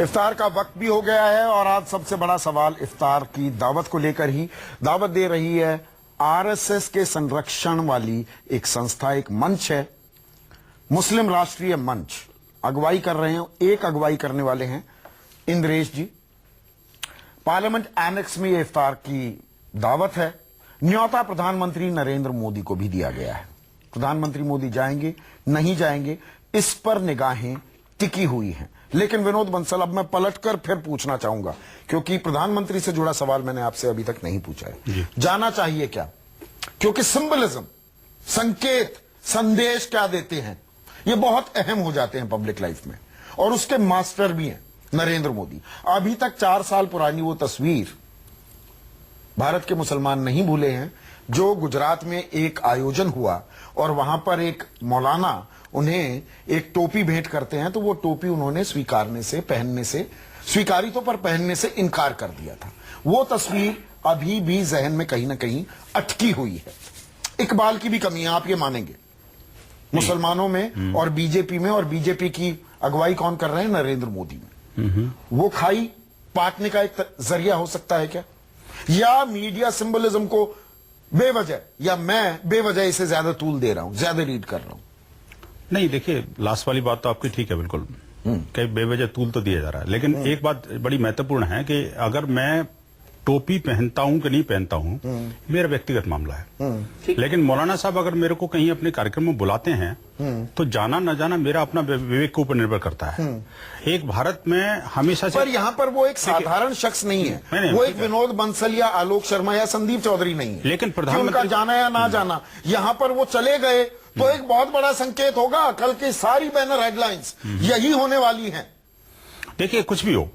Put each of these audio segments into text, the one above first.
इफ्तार का वक्त भी हो गया है और आज सबसे बड़ा सवाल इफ्तार की दावत को लेकर ही दावत दे रही है आरएसएस के संरक्षण वाली एक संस्था, एक मंच है मुस्लिम राष्ट्रीय मंच। अगुवाई कर रहे हैं, एक अगुवाई करने वाले हैं इंद्रेश जी। पार्लियामेंट एनेक्स में ये इफ्तार की दावत है। न्योता प्रधानमंत्री नरेंद्र मोदी को भी दिया गया है। प्रधानमंत्री मोदी जाएंगे नहीं जाएंगे इस पर निगाहें टिकी हुई हैं। लेकिन विनोद बंसल, अब मैं पलटकर फिर पूछना चाहूंगा क्योंकि प्रधानमंत्री से जुड़ा सवाल मैंने आपसे अभी तक नहीं पूछा है। जाना चाहिए क्या? क्योंकि सिंबलिज्म, संकेत, संदेश क्या देते हैं ये बहुत अहम हो जाते हैं पब्लिक लाइफ में, और उसके मास्टर भी हैं नरेंद्र मोदी। अभी तक 4 साल पुरानी वो तस्वीर भारत के मुसलमान नहीं भूले हैं जो गुजरात में एक आयोजन हुआ और वहां पर एक मौलाना उन्हें एक टोपी भेंट करते हैं तो वो टोपी उन्होंने स्वीकारने से, पहनने से, स्वीकारी तो पर पहनने से इनकार कर दिया था। वो तस्वीर अभी भी जहन में कहीं ना कहीं अटकी हुई है। इकबाल की भी कमी है, आप ये मानेंगे, मुसलमानों में और बीजेपी में। और बीजेपी की अगुवाई कौन कर रहे हैं? नरेंद्र मोदी में। वो खाई पाटने का एक जरिया हो सकता है क्या? या मीडिया सिंबलिज्म को बेवजह, या मैं बेवजह इसे ज्यादा तूल दे रहा हूं, ज्यादा रीड कर रहा हूं? नहीं, देखिए, लास्ट वाली बात तो आपकी ठीक है बिल्कुल, कई बेवजह तूल तो दिया जा रहा है। लेकिन एक बात बड़ी महत्वपूर्ण है कि अगर मैं टोपी पहनता हूं कि नहीं पहनता हूं, मेरा व्यक्तिगत मामला है। लेकिन मौलाना साहब अगर मेरे को कहीं अपने कार्यक्रम में बुलाते हैं तो जाना न जाना मेरा अपना विवेक के ऊपर निर्भर करता है। एक भारत में हमेशा से, पर यहाँ पर वो एक साधारण शख्स नहीं है, वो एक विनोद बंसल या आलोक शर्मा या संदीप चौधरी नहीं है। लेकिन उनका प्रधानमंत्री जाना या ना जाना, यहाँ पर वो चले गए तो एक बहुत बड़ा संकेत होगा। कल की सारी बैनर हेडलाइंस यही होने वाली हैं। देखिए, कुछ भी हो,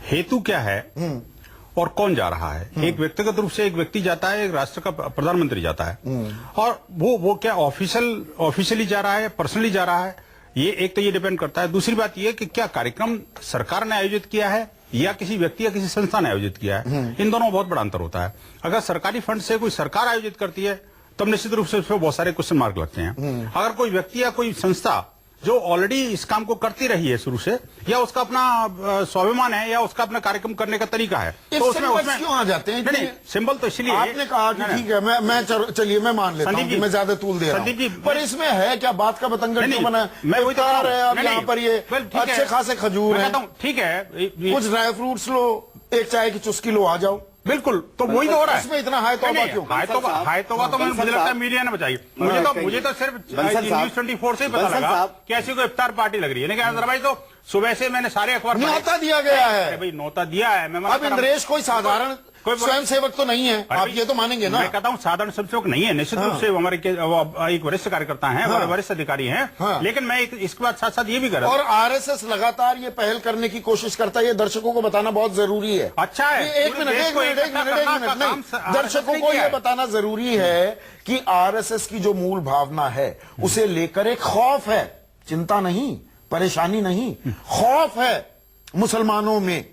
हेतु क्या है और कौन जा रहा है। एक व्यक्तिगत रूप से एक व्यक्ति जाता है, एक राष्ट्र का प्रधानमंत्री जाता है, और वो क्या ऑफिशियली जा रहा है, पर्सनली जा रहा है, ये एक तो ये डिपेंड करता है। दूसरी बात ये कि क्या कार्यक्रम सरकार ने आयोजित किया है या किसी व्यक्ति या किसी संस्था ने आयोजित किया है। इन दोनों में बहुत बड़ा अंतर होता है। अगर सरकारी फंड से कोई सरकार आयोजित करती है तब निश्चित रूप से उस पर बहुत सारे क्वेश्चन मार्क लगते हैं। अगर कोई व्यक्ति या कोई संस्था जो ऑलरेडी इस काम को करती रही है शुरू से, या उसका अपना स्वाभिमान है या उसका अपना कार्यक्रम करने का तरीका है, तो उसमें क्यों आ जाते हैं? नहीं, सिंबल तो इसलिए आपने कहा कि ठीक है, चलिए मैं मान लेता हूं कि मैं ज्यादा तूल दे रहा हूं, पर इसमें है क्या? बात का बतंगड़ क्यों बना? मैं वही तो कह रहा हूं। अब यहाँ पर ये अच्छे खासे खजूर है, ठीक है, कुछ ड्राई फ्रूट्स लो, एक चाय की चुस्की लो, आ जाओ। बिल्कुल, तो वही तो हो रहा है। इसमें इतना हाय तौबा क्यों? हाय तौबा तो मुझे लगता है मीडिया ने बचाई। मुझे तो सिर्फ न्यूज़ 24 से ही पता लगा कि ऐसी कोई इफ्तार पार्टी लग रही है। लेकिन अदरवाइज तो सुबह से मैंने सारे अखबार न्योता दिया गया है। भाई न्योता दिया है। मैं अब इंद्रेश कोई साधारण स्वयं सेवक तो नहीं है, आप ये तो मानेंगे ना? मैं कहता हूँ साधारण स्वयंसेवक नहीं है, निश्चित रूप से हमारे एक वरिष्ठ कार्यकर्ता हैं, वरिष्ठ अधिकारी हैं। लेकिन मैं इसके बाद साथ साथ ये भी कर रहा हूँ, और आरएसएस लगातार ये पहल करने की कोशिश करता है। ये दर्शकों को बताना बहुत जरूरी है। अच्छा है, एक मिनट नहीं, दर्शकों को ये बताना जरूरी है कि आरएसएस की जो मूल भावना है उसे लेकर एक खौफ है, चिंता नहीं, परेशानी नहीं, खौफ है मुसलमानों में।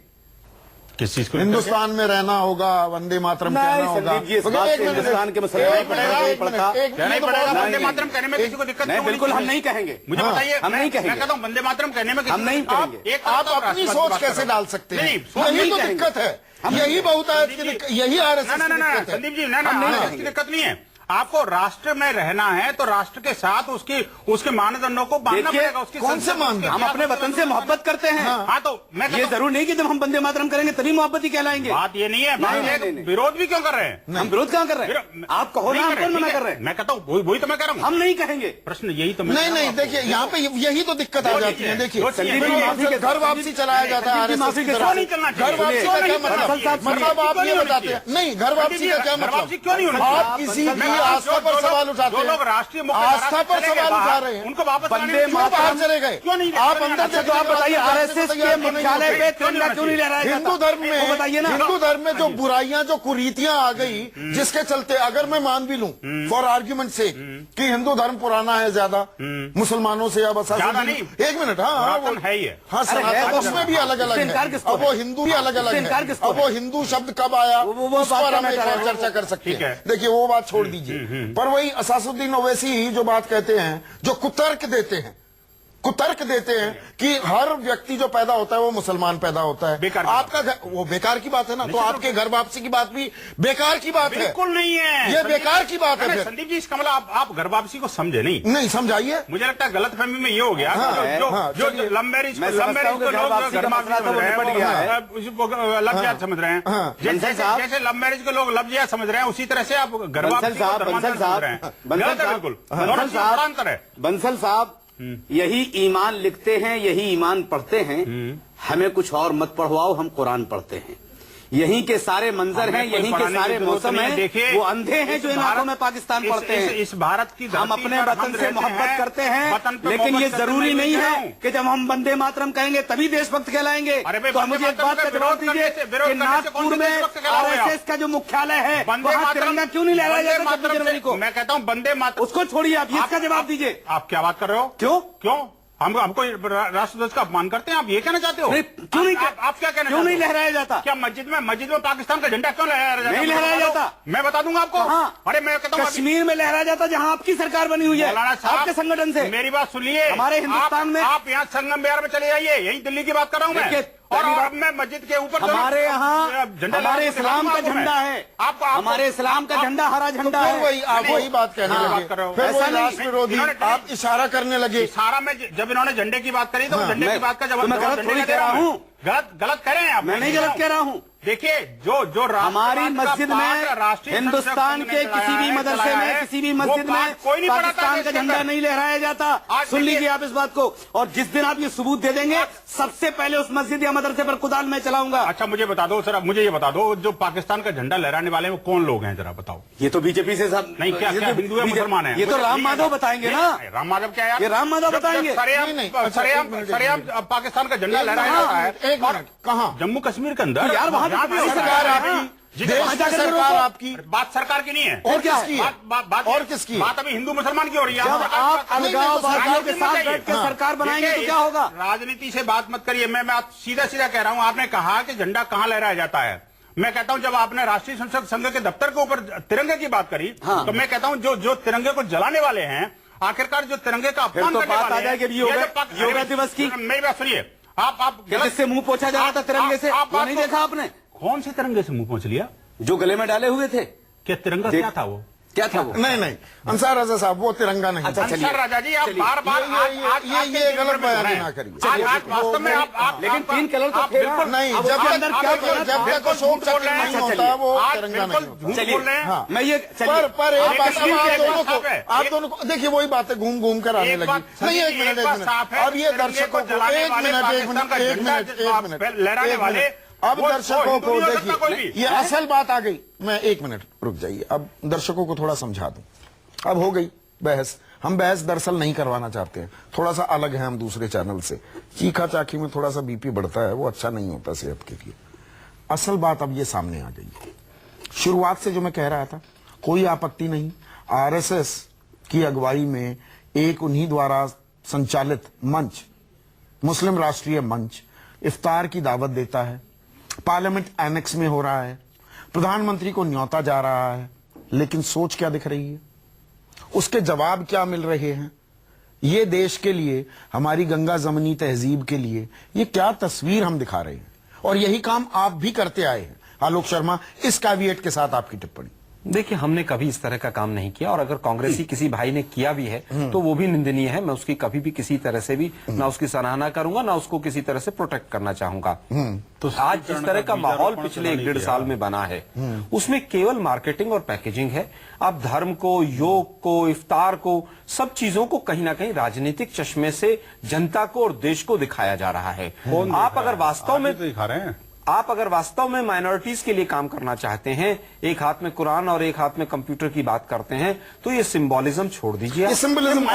किस चीज को? हिंदुस्तान में रहना होगा, वंदे मातरम कहना होगा। हिंदुस्तान के मसले नहीं पड़ेगा। वंदे मातरम कहने में किसी को दिक्कत नहीं? बिल्कुल हम नहीं कहेंगे। मुझे बताइए, हम नहीं कहेंगे। मैं कहता हूँ वंदे मातरम कहने में हम नहीं कहेंगे। आप अपनी सोच कैसे डाल सकते हैं? यही तो दिक्कत है, यही बहुत यही आरएसएस की दिक्कत है। संदीप जी, इसकी दिक्कत नहीं है। आपको राष्ट्र में रहना है तो राष्ट्र के साथ उसके मानदंडों को बांधना पड़ेगा। उसकी कौन से मानदंड? हम अपने वतन से मोहब्बत करते हैं। हाँ, तो मैं ये जरूर नहीं कि जब हम वंदे मातरम करेंगे तभी मोहब्बत ही कहलाएंगे। बात ये नहीं है। विरोध भी क्यों कर रहे हैं? हम विरोध कहाँ कर रहे हैं? आप कहो ना, हम कौन मना कर रहे हैं? मैं कहता हूँ वही तो मैं कह रहा हूँ, हम नहीं कहेंगे। प्रश्न यही तो नहीं, देखिए यहाँ पे यही तो दिक्कत आ जाती है। देखिए, घर वापसी चलाया जाता है, माफी के साथ नहीं चलना घर वापसी का क्या मतलब आप ये बताते हैं? नहीं, घर वापसी का क्या मतलब? क्यों नहीं होना? आप किसी भी आस्था पर सवाल उठाते हैं, लोग राष्ट्रीय आस्था पर सवाल उठा रहे हैं, उनको वापस वंदे मातरम बाहर चले गए। क्यों नहीं? आप अंदर से, तो आप बताइए, आरएसएस के मुख्यालय पे तिरंगा क्यों नहीं लहराया जाता? हिंदू धर्म में, बताइए ना। हिंदू धर्म में जो बुराइयां, जो कुरीतियां आ गई, जिसके चलते अगर मैं मान भी लूं फॉर आर्ग्यूमेंट से कि हिंदू धर्म पुराना है ज्यादा मुसलमानों से, अब नहीं, एक मिनट, हाँ है ही है। हाँ, उसमें भी अलग अलग है। अब वो हिंदू भी अलग अलग है। अब वो हिंदू शब्द कब आया उस पर हम एक और चर्चा कर सकते हैं। देखिए, वो बात छोड़ दीजिए, पर वही असासुद्दीन ओवैसी जो बात कहते हैं, जो कुतर्क देते हैं कुतर्क देते हैं कि हर व्यक्ति जो पैदा होता है वो मुसलमान पैदा होता है। बेकार आपका वो बेकार की बात है ना, तो आपके घर वापसी की बात भी बेकार की बात है। बिल्कुल नहीं है, ये बेकार की बात है। फिर संदीप जी, इसका मतलब आप घर वापसी को समझे नहीं समझाइए। मुझे लगता है गलत फहमी में ये हो गया। जो लव मैरिज को लोग लव जिहाद समझ रहे हैं, जैसे लव मैरिज को लोग लव जिहाद समझ रहे हैं, उसी तरह से आप घर वापसी को धर्मांतरण समझ रहे हैं। गलत है बिल्कुल, दोनों चीज़ बड़ा अंतर है। बंसल साहब, यही ईमान लिखते हैं, यही ईमान पढ़ते हैं। हमें कुछ और मत पढ़वाओ, हम कुरान पढ़ते हैं। यहीं के सारे मंजर हैं, यहीं के सारे मौसम हैं। देखिए, वो अंधे हैं जो इन आंखों में पाकिस्तान पढ़ते हैं। इस भारत की हम अपने वतन से मोहब्बत करते हैं, लेकिन ये जरूरी नहीं है कि जब हम वंदे मातरम कहेंगे तभी देशभक्त कहलाएंगे। तो मुझे एक बात का जवाब दीजिए कि नागपुर में आरएसएस का जो मुख्यालय है वहां तिरंगा क्यों नहीं लहराया जाता 26 जनवरी को? मैं कहता हूँ वंदे मातरम, उसको छोड़िए, आप इसका जवाब दीजिए। आप क्या बात कर रहे हो? क्यों हमको राष्ट्रध्वज का अपमान करते हैं? आप ये कहना चाहते हो? क्यों नहीं? आप क्या कहना? क्यों नहीं लहराया जाता? क्या मस्जिद में पाकिस्तान का झंडा क्यों लहराया जाता? नहीं लहराया जाता। मैं बता दूंगा आपको। अरे मैं कहता हूँ कश्मीर में लहराया जाता जहां आपकी सरकार बनी हुई है, आपके संगठन से। मेरी बात सुनिए, हमारे हिंदुस्तान में आप यहाँ संगम बिहार में चले जाइए, यही दिल्ली की बात कर रहा हूँ मैं। और मैं मस्जिद के ऊपर हमारे यहाँ हमारे इस्लाम का झंडा है, हमारे इस्लाम का झंडा हरा झंडा है। आप वही बात कहने लगे, फिर वही राष्ट्र विरोधी आप इशारा करने लगे। इशारा में जब इन्होंने झंडे की बात करी तो झंडे की बात का जवाब मैं गलत थोड़ी कह रहा हूँ। गलत कह रहे हैं आप। मैं नहीं गलत कह रहा हूँ। देखिए, जो हमारी मस्जिद में, हिंदुस्तान के किसी भी मदरसे में, किसी भी मस्जिद में पाकिस्तान का झंडा नहीं लहराया जाता। सुन लीजिए आप इस बात को, और जिस दिन आप ये सबूत दे देंगे, सबसे पहले उस मस्जिद या मदरसे पर कुदाल मैं चलाऊंगा। अच्छा, मुझे बता दो सर, मुझे ये बता दो, जो पाकिस्तान का झंडा लहराने वाले वो कौन लोग हैं, जरा बताओ। ये तो बीजेपी से सब नहीं, क्या हिंदू है, मुसलमान है? ये तो राम माधव बताएंगे ना। राम माधव क्या यार? ये राम माधव बताएंगे। सरेआम पाकिस्तान का झंडा लहराया जाता है। एक मिनट, कहाँ? जम्मू कश्मीर के अंदर। यार वहाँ सरकार आपकी बात सरकार की नहीं है। और किसकी? और किसकी बात? अभी हिंदू मुसलमान की हो रही है। जब आप अलगाववादियों के साथ बैठ के सरकार बनाएंगे तो क्या होगा? राजनीति से बात मत करिए। मैं सीधा सीधा कह रहा हूँ, आपने कहा कि झंडा कहाँ लहराया जाता है। मैं कहता हूं, जब आपने राष्ट्रीय संसद संघ के दफ्तर के ऊपर तिरंगे की बात करी, तो मैं कहता हूं जो तिरंगे को जलाने वाले हैं, आखिरकार जो तिरंगे का अपमान करने वाले हैं। योगा दिवस की मेरी बात सुनिए, आप जिससे मुंह पोछा जा रहा था तिरंगे से, वो नहीं देखा आपने? कौन से तिरंगे से मुंह पोंछ लिया? जो गले में डाले हुए थे। क्या तिरंगा क्या था वो? क्या था वो? नहीं, अंसार रजा साहब, वो तिरंगा नहीं। अच्छा, अंसार राजा जी, आप बार-बार ये गलत बयान ना करिए। वास्तव में आप लेकिन 3 कलर तो थे ना। नहीं, जब तक अशोक चक्र नहीं होता वो तिरंगा नहीं। चलिए, मैं ये पर एक बात, आप दोनों को देखिए, वही बातें घूम घूम कर आने लगी। नहीं, एक मिनट, अब ये दर्शकों को एक मिनट लहराने वाले, अब दर्शकों को देखिए, ये असल बात आ गई। मैं 1 मिनट रुक जाइए, अब दर्शकों को थोड़ा समझा दूं। अब हो गई बहस। हम बहस दरअसल नहीं करवाना चाहते हैं, थोड़ा सा अलग है हम दूसरे चैनल से। चीखा चाखी में थोड़ा सा बीपी बढ़ता है, वो अच्छा नहीं होता सेहत के लिए। असल बात अब ये सामने आ गई है। शुरुआत से जो मैं कह रहा था, कोई आपत्ति नहीं। आरएसएस की अगुवाई में एक उन्हीं द्वारा संचालित मंच, मुस्लिम राष्ट्रीय मंच, इफ्तार की दावत देता है। पार्लियामेंट एनेक्स में हो रहा है, प्रधानमंत्री को न्योता जा रहा है, लेकिन सोच क्या दिख रही है, उसके जवाब क्या मिल रहे हैं? ये देश के लिए, हमारी गंगा जमनी तहजीब के लिए ये क्या तस्वीर हम दिखा रहे हैं? और यही काम आप भी करते आए हैं। आलोक शर्मा, इस कैविएट के साथ आपकी टिप्पणी। देखिए, हमने कभी इस तरह का काम नहीं किया, और अगर कांग्रेसी किसी भाई ने किया भी है तो वो भी निंदनीय है। मैं उसकी कभी भी किसी तरह से भी ना उसकी सराहना करूंगा, ना उसको किसी तरह से प्रोटेक्ट करना चाहूंगा। तो आज जिस तरह का माहौल पिछले 1-1.5 साल में बना है, उसमें केवल मार्केटिंग और पैकेजिंग है। आप धर्म को, योग को, इफ्तार को, सब चीजों को कहीं ना कहीं राजनीतिक चश्मे से जनता को और देश को दिखाया जा रहा है। आप अगर वास्तव में दिखा रहे हैं, आप अगर वास्तव में माइनॉरिटीज के लिए काम करना चाहते हैं, एक हाथ में कुरान और एक हाथ में कंप्यूटर की बात करते हैं, तो ये सिंबॉलिज्म छोड़ दीजिए। ये सिंबलिज्म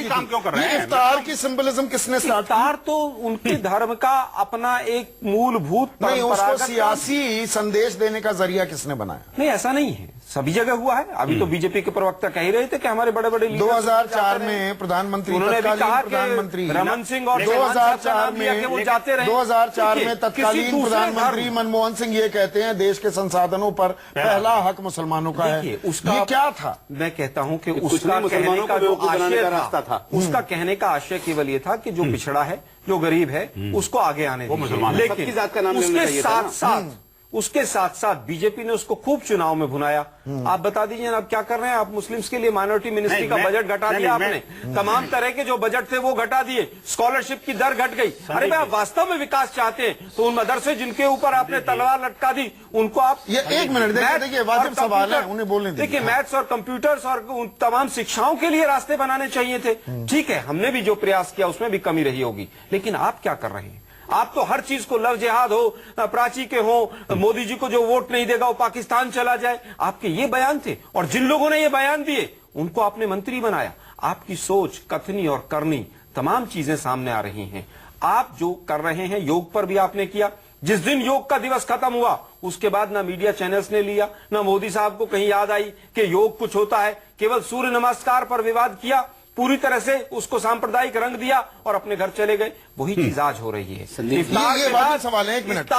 काम क्यों कर रहे हैं? इफ्तार की सिंबलिज्म किसने स्टार्ट की? इफ्तार तो उनके धर्म का अपना एक मूलभूत नहीं, उसको सियासी संदेश देने का जरिया किसने बनाया? नहीं, ऐसा नहीं है। सभी जगह हुआ है। अभी तो बीजेपी के प्रवक्ता कह ही रहे थे कि हमारे बड़े बड़े 2004 में प्रधानमंत्री, उन्होंने भी कहा प्रधानमंत्री रमन सिंह और 2004 में वो जाते रहे। 2004 में तत्कालीन प्रधानमंत्री मनमोहन सिंह ये कहते हैं देश के संसाधनों पर पहला हक मुसलमानों का है। उसका ये क्या था? मैं कहता हूं कि उसका कहने का जो आशय था, उसका कहने का आशय केवल ये था कि जो पिछड़ा है, जो गरीब है, उसको आगे आने दीजिए। लेकिन उसके साथ साथ बीजेपी ने उसको खूब चुनाव में भुनाया। आप बता दीजिए अब क्या कर रहे हैं आप? मुस्लिम्स के लिए माइनॉरिटी मिनिस्ट्री का बजट घटा दिया आपने, तमाम तरह के जो बजट थे वो घटा दिए, स्कॉलरशिप की दर घट गई। अरे भाई, आप वास्तव में विकास चाहते हैं तो उन मदरसे जिनके ऊपर आपने तलवार लटका दी उनको आप ये एक मिनट देखिए, वाजिब सवाल है, उन्हें बोलने दीजिए। देखिए, मैथ्स और कंप्यूटर्स और तमाम शिक्षाओं के लिए रास्ते बनाने चाहिए थे। ठीक है, हमने भी जो प्रयास किया उसमें भी कमी रही होगी, लेकिन आप क्या कर रहे हैं? आप तो हर चीज को लव जिहाद हो, प्राची के हो, मोदी जी को जो वोट नहीं देगा वो पाकिस्तान चला जाए, आपके ये बयान थे। और जिन लोगों ने ये बयान दिए उनको आपने मंत्री बनाया। आपकी सोच, कथनी और करनी तमाम चीजें सामने आ रही हैं। आप जो कर रहे हैं, योग पर भी आपने किया। जिस दिन योग का दिवस खत्म हुआ उसके बाद ना मीडिया चैनल्स ने लिया, ना मोदी साहब को कहीं याद आई कि योग कुछ होता है। केवल सूर्य नमस्कार पर विवाद किया, पूरी तरह से उसको सांप्रदायिक रंग दिया और अपने घर चले गए। वही चीज आज हो रही है। ये वाजिब सवाल है। एक मिनट,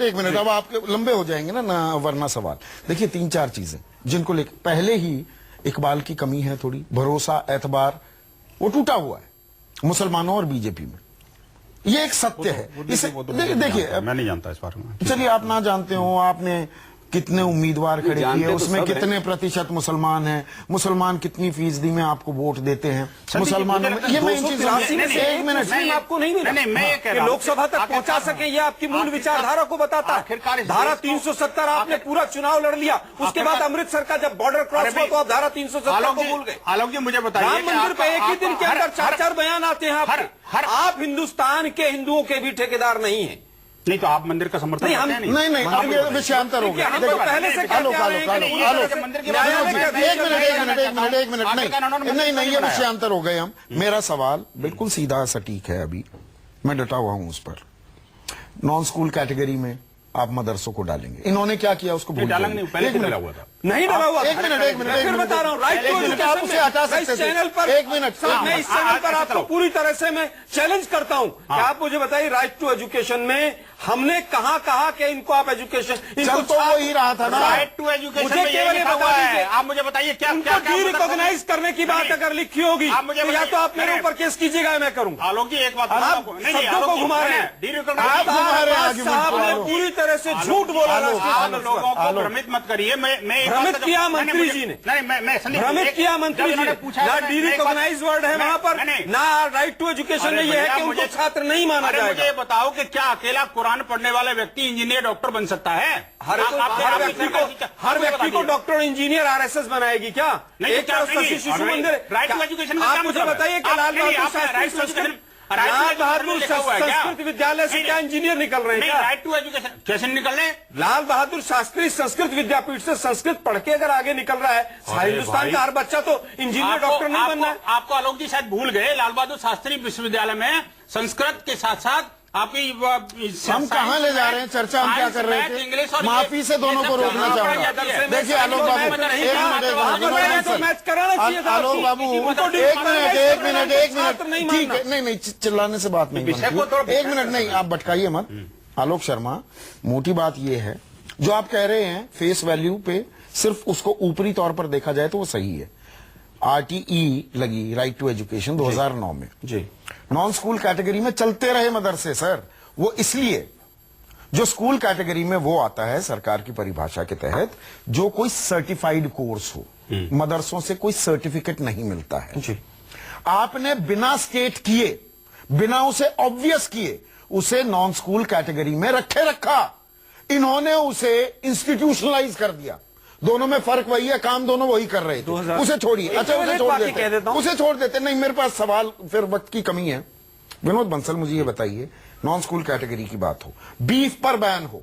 एक मिनट, अब आपके लंबे हो जाएंगे ना वरना सवाल। देखिए, 3-4 चीजें जिनको लेकर पहले ही इकबाल की कमी है, थोड़ी भरोसा, एतबार वो टूटा हुआ है मुसलमानों और बीजेपी में। ये एक सत्य है। देखिए, मैं नहीं जानता इस बारे में। चलिए, आप ना जानते हो, आपने कितने उम्मीदवार खड़े किए, उसमें कितने प्रतिशत मुसलमान हैं, मुसलमान कितनी फीसदी में आपको वोट देते हैं, मुसलमानों में ये मैं इन चीजों एक मिनट आपको नहीं मिला लोकसभा तक पहुंचा सके, ये आपकी मूल विचारधारा को बताता है। धारा 370 आपने पूरा चुनाव लड़ लिया, उसके बाद अमृतसर का जब बॉर्डर क्रॉस हुआ तो आप धारा 370 को भूल गए। आलोक जी, मुझे बताइए, राम मंदिर पे एक ही दिन के अंदर 4-4 बयान आते हैं आपके। आप हिंदुस्तान के हिंदुओं के भी ठेकेदार नहीं है। नहीं तो आप मंदिर का समर्थन करते हैं? नहीं, अब ये विषयांतर हो गया। हम तो पहले से एक मिनट, नहीं, ये विषयांतर हो गए हम। मेरा सवाल बिल्कुल सीधा सटीक है, अभी मैं डटा हुआ हूं उस पर। नॉन स्कूल कैटेगरी में आप मदरसों को डालेंगे, इन्होंने क्या किया उसको भूल नहीं, पहले से डला हुआ था। नहीं डला हुआ। एक मिनट, फिर बता रहा हूँ, राइट टू एजुकेशन आप उसे हटा सकते थे। चैनल पर एक मिनट, मैं इस चैनल पर आपको पूरी तरह से मैं चैलेंज करता हूँ कि आप मुझे बताइए, राइट टू एजुकेशन में हमने कहा कि इनको आप एजुकेशन, चल तो वो ही रहा था ना। राइट टू एजुकेशन मुझे केवल ये बता दीजिए, आप मुझे बताइए क्या रिकॉग्नाइज करने की बात अगर लिखी होगी तो या तो आप मेरे ऊपर केस कीजिएगा, मैं करूंगा। आलोक जी, एक बात आप शब्दों को घुमा रहे हैं। साहब ने पूरी तरह से झूठ बोला। लोगों को भ्रमित मत करिए। मैं भ्रमित किया मंत्री जी ने, भ्रमित किया मंत्री जी ने। ना डी रिकॉग्नाइज वर्ड है वहां पर, ना राइट टू एजुकेशन में यह है कि उनको छात्र नहीं माना जाएगा। मुझे बताओ कि क्या अकेला कुरान पढ़ने वाले व्यक्ति इंजीनियर, डॉक्टर बन सकता है? हर व्यक्ति को डॉक्टर इंजीनियर आरएसएस बनाएगी क्या? एक तरफ शशि शिशु मंदिर, राइट टू एजुकेशन। आप मुझे बताइए कि लाल बहादुर संस्कृत विद्यालय से क्या इंजीनियर निकल रहे हैं? राइट टू एजुकेशन कैसे निकल रहे हैं? लाल बहादुर शास्त्री संस्कृत विद्यापीठ से संस्कृत पढ़ के अगर आगे निकल रहा है, हिंदुस्तान का हर बच्चा तो इंजीनियर, डॉक्टर नहीं बनना है। आपको आलोक जी शायद भूल गए, लाल बहादुर शास्त्री विश्वविद्यालय में संस्कृत के साथ साथ आपकी हम कहाँ ले जा रहे हैं? चर्चा हम क्या कर रहे थे? माफी से दोनों को रोकना चाहूंगा। देखिए आलोक बाबू, आलोक बाबू, ठीक है, नहीं, चिल्लाने से बात नहीं बनती। एक मिनट, नहीं, आप भटकाइए मत। आलोक शर्मा, मोटी बात यह है, जो आप कह रहे हैं फेस वैल्यू पे सिर्फ उसको ऊपरी तौर पर देखा जाए तो वो सही है। RTE लगी, राइट टू एजुकेशन, 2009 में जी। नॉन स्कूल कैटेगरी में चलते रहे मदरसे सर, वो इसलिए जो स्कूल कैटेगरी में वो आता है सरकार की परिभाषा के तहत जो कोई सर्टिफाइड कोर्स हो, मदरसों से कोई सर्टिफिकेट नहीं मिलता है जी। आपने बिना स्टेट किए, बिना उसे ऑब्वियस किए, उसे नॉन स्कूल कैटेगरी में रखा। इन्होंने उसे इंस्टीट्यूशनलाइज कर दिया। दोनों में फर्क वही है, काम दोनों वही कर रहे थे। उसे छोड़िए, अच्छा उसे छोड़ देते। नहीं, मेरे पास सवाल, फिर वक्त की कमी है। विनोद बंसल, मुझे ये बताइए, नॉन स्कूल कैटेगरी की बात हो, बीफ पर बैन हो,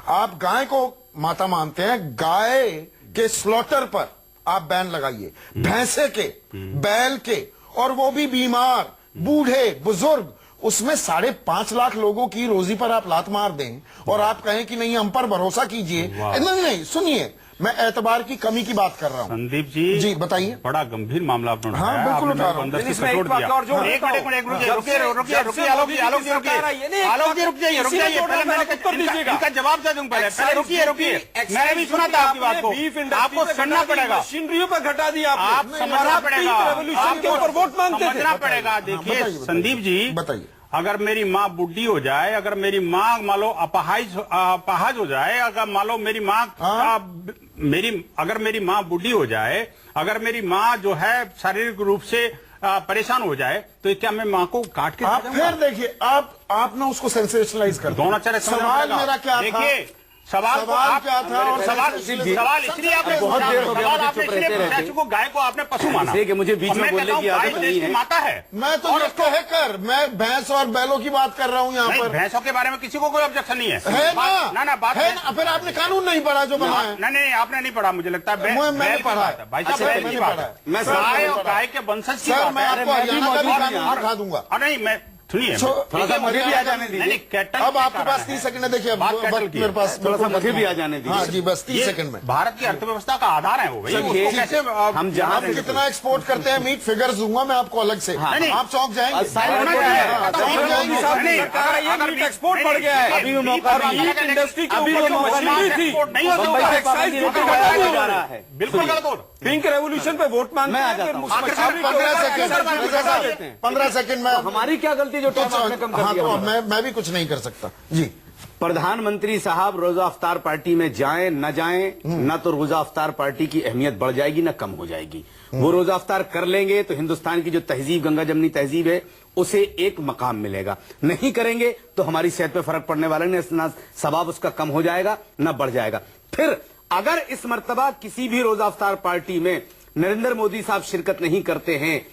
आप गाय को माता मानते हैं, गाय के स्लॉटर पर आप बैन लगाइए, भैंसे के, बैल के, और वो भी बीमार, बूढ़े, बुजुर्ग, उसमें 5.5 लाख लोगों की रोजी पर आप लात मार दें और आप कहें कि नहीं हम पर भरोसा कीजिए। नहीं, सुनिए, मैं एतबार की कमी की बात कर रहा हूँ। संदीप जी बताइए। बड़ा गंभीर मामला आपने उठाया। हाँ, बिल्कुल उठा रहा हूँ। अंदर से इसमें कटोट एक बात दिया। और जोड़ एक देता हूं। मिनट, रुकिए जब से आलोक जी रुकिए, पहले मैंने इनका जवाब दे दूं। पहले रुकिए, मैंने भी सुना था आपकी बात को। आपको सुनना पड़ेगा, मशीनरियों पर घटा दिया आप समझना पड़ेगा, रेवोल्यूशन के ऊपर वोट मांगते थे। समझना पड़ेगा। देखिए संदीप जी, बताइए। अगर मेरी माँ बुढ़ी हो जाए, अगर मेरी माँ मान लो अपाहज हो जाए, अगर मान लो मेरी माँ अगर मेरी माँ बुढ़ी हो जाए, अगर मेरी माँ जो है शारीरिक रूप से परेशान हो जाए, तो क्या मैं माँ को काट के आप फिर देखिए, आप ना उसको सेंसेशनलाइज कर दो। दोनों तरह सवाल मेरा क्या था? देखिए सवाल क्या था? और सवाल इसलिए आपने बहुत देर हो गया, सवाल मुझे आपने चुप इसलिए रहते पूछा रहते। को गाय को आपने पशु माना। इसलिए कि मुझे बीच में बोलने की आदत नहीं है। माता है। मैं तो ये कहकर मैं भैंस और बैलों की बात कर रहा हूँ यहाँ नहीं, पर। भैंसों के बारे में किसी को कोई ऑब्जेक्शन नहीं है। है ना बात है ना। फिर आपने कानून नहीं पढ़ा जो बना है। नहीं, आपने नहीं पढ़ा, मुझे लगता है। मैंने पढ़ा है भाई साहब, बैल की बात है। मैं गाय के वंशज की सर, बात मैं है। आपको हरियाणा का भी कानून दिखा दूंगा। नहीं, मैं सुनिए, थोड़ा सा मुझे भी आ जाने दीजिए। अब आपके पास 30 सेकंड है। देखिए, वक्त मेरे पास थोड़ा सा मुझे भी आ जाने दीजिए। हाँ जी, बस 30 सेकंड में। भारत की अर्थव्यवस्था का आधार है वो भाई। चलिए, उसको कैसे हम जहां आप कितना एक्सपोर्ट करते हैं मीट फिगर्स दूंगा मैं आपको अलग से। नहीं। आप चौंक जाएंगे। एक्सपोर्ट बढ़ गया है। अभी भी मौका इंडस्ट्री के ऊपर मशीनरी थी, मुंबई से एक्साइज ड्यूटी बढ़ा दिया जा रहा है। बिल्कुल गलत हो। पिंक रेवोल्यूशन पे वोट मांगते हैं, फिर मशीनरी के ऊपर 15 सेकंड में हमारी क्या गलती जो टैक्स आपने कम कर हाँ, दिया? तो मैं भी कुछ नहीं कर सकता जी। प्रधानमंत्री साहब रोजा अफ्तार पार्टी में जाएं न जाएं, न तो रोजा अफ्तार पार्टी की अहमियत बढ़ जाएगी न कम हो जाएगी। वो रोजा अफ्तार कर लेंगे तो हिंदुस्तान की जो तहजीब, गंगा जमनी तहजीब है, उसे एक मकाम मिलेगा। नहीं करेंगे तो हमारी सेहत पे फर्क पड़ने वाला नहीं, ना सवाब उसका कम हो जाएगा न बढ़ जाएगा। फिर अगर इस मर्तबा किसी भी रोजा अफ्तार पार्टी में नरेंद्र मोदी साहब शिरकत नहीं करते हैं,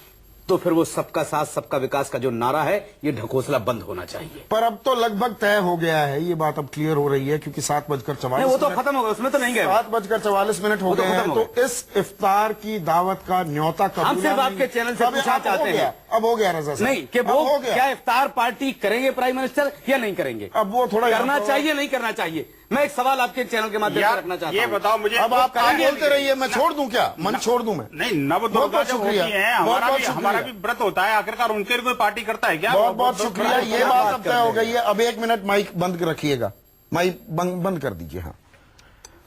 तो फिर वो सबका साथ सबका विकास का जो नारा है, ये ढकोसला बंद होना चाहिए। पर अब तो लगभग तय हो गया है, ये बात अब क्लियर हो रही है, क्योंकि 7:44 वो तो खत्म हो गया, उसमें तो नहीं गए। 7:44 हो गए हैं। तो इस इफ्तार की दावत का न्योता कबूला हम सिर्फ आपके चैनल से पूछना चाहते हैं, अब हो गया रजा साहब? नहीं कि वो क्या इफ्तार पार्टी करेंगे प्राइम मिनिस्टर या नहीं करेंगे? अब वो थोड़ा करना चाहिए नहीं करना चाहिए? मैं एक सवाल आपके चैनल के माध्यम से रखना चाहता हूं। ये बताओ मुझे, अब आप बोलते रहिए, मैं छोड़ दूं क्या? मन छोड़ दूं मैं? नहीं, नव दुर्गा जब होती है, हमारा भी व्रत होता है, आखिरकार उनके कोई पार्टी करता है क्या? बहुत बहुत शुक्रिया। ये बात अब तय हो गई है। अब 1 मिनट माइक बंद रखिएगा, माइक बंद कर दीजिए। हाँ,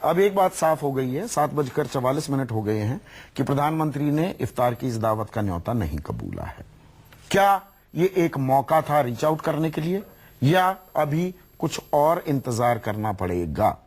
अब एक बात साफ हो गई है, 7:44 हो गए हैं कि प्रधानमंत्री ने इफ्तार की इस दावत का न्योता नहीं कबूला है। क्या ये एक मौका था रीच आउट करने के लिए, या अभी कुछ और इंतजार करना पड़ेगा?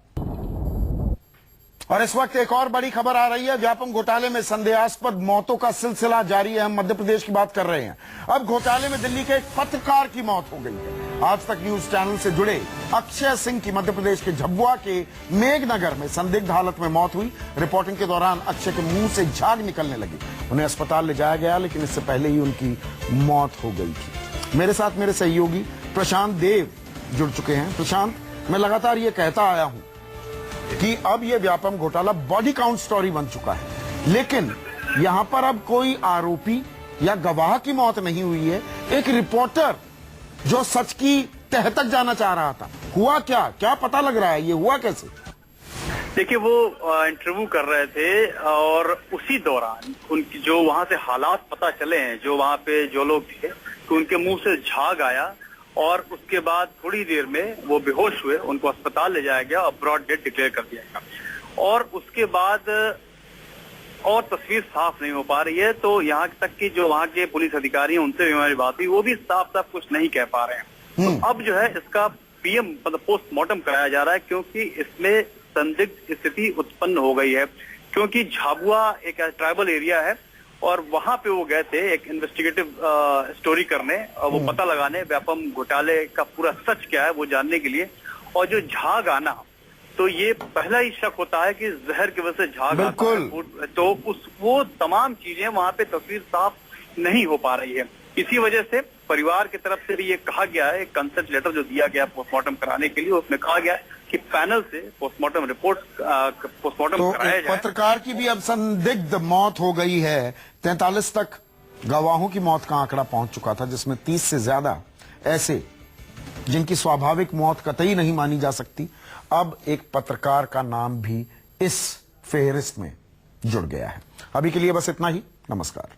और इस वक्त एक और बड़ी खबर आ रही है। व्यापम घोटाले में संदेहास्पद मौतों का सिलसिला जारी है। हम मध्य प्रदेश की बात कर रहे हैं। अब घोटाले में दिल्ली के एक पत्रकार की मौत हो गई है। आज तक न्यूज चैनल से जुड़े अक्षय सिंह की मध्य प्रदेश के झाबुआ के मेघनगर में संदिग्ध हालत में मौत हुई। रिपोर्टिंग के दौरान अक्षय के मुंह से झाग निकलने लगी। उन्हें अस्पताल ले जाया गया, लेकिन इससे पहले ही उनकी मौत हो गई थी। मेरे साथ मेरे सहयोगी प्रशांत देव जुड़ चुके हैं। प्रशांत, मैं लगातार ये कहता आया हूं कि अब ये व्यापम घोटाला बॉडी काउंट स्टोरी बन चुका है, लेकिन यहां पर अब कोई आरोपी या गवाह की मौत नहीं हुई है। एक रिपोर्टर जो सच की तह तक जाना चाह रहा था। हुआ क्या पता लग रहा है? ये हुआ कैसे? देखिए, वो इंटरव्यू कर रहे थे और उसी दौरान उनकी जो वहां से हालात पता चले हैं, जो वहां पे जो लोग थे, तो उनके मुंह से झाग आया और उसके बाद थोड़ी देर में वो बेहोश हुए। उनको अस्पताल ले जाया गया और ब्रॉड डेथ डिक्लेयर कर दिया गया। और उसके बाद और तस्वीर साफ नहीं हो पा रही है। तो यहाँ तक कि जो वहाँ के पुलिस अधिकारी हैं, उनसे भी हमारी बात हुई, वो भी साफ कुछ नहीं कह पा रहे हैं। तो अब जो है इसका पीएम मतलब पोस्टमार्टम कराया जा रहा है, क्योंकि इसमें संदिग्ध स्थिति उत्पन्न हो गई है। क्योंकि झाबुआ एक ट्राइबल एरिया है और वहां पे वो गए थे एक इन्वेस्टिगेटिव स्टोरी करने, वो पता लगाने व्यापम घोटाले का पूरा सच क्या है वो जानने के लिए। और जो झाग आना, तो ये पहला ही शक होता है कि जहर की वजह से झाग आता है। तो वो तमाम चीजें वहां पे तस्वीर साफ नहीं हो पा रही है। इसी वजह से परिवार की तरफ से भी ये कहा गया है, कंसेंट लेटर जो दिया गया पोस्टमार्टम कराने के लिए, उसमें कहा गया है कि पैनल से पोस्टमार्टम रिपोर्ट पोस्टमार्टम कराया जाए। पत्रकार की भी अब संदिग्ध मौत हो गई है। 43 तक गवाहों की मौत का आंकड़ा पहुंच चुका था, जिसमें 30 से ज्यादा ऐसे जिनकी स्वाभाविक मौत कतई नहीं मानी जा सकती। अब एक पत्रकार का नाम भी इस फेहरिस्त में जुड़ गया है। अभी के लिए बस इतना ही। नमस्कार।